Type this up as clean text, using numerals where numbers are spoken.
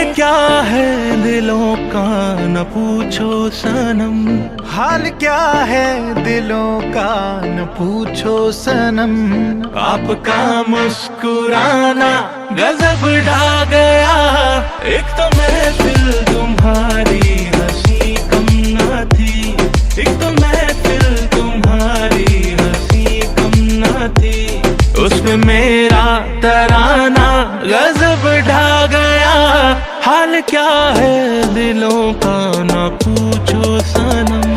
क्या है दिलों का न पूछो सनम, हाल क्या है दिलों का न पूछो सनम। आपका मुस्कुराना गजब ढा गया। एक तो महफिल तुम्हारी हंसी कम न थी, एक तो महफिल तुम्हारी हंसी कम न थी, उसमें मेरा तराना गजब ढा गया। हाल क्या है दिलों का न पूछो सनम।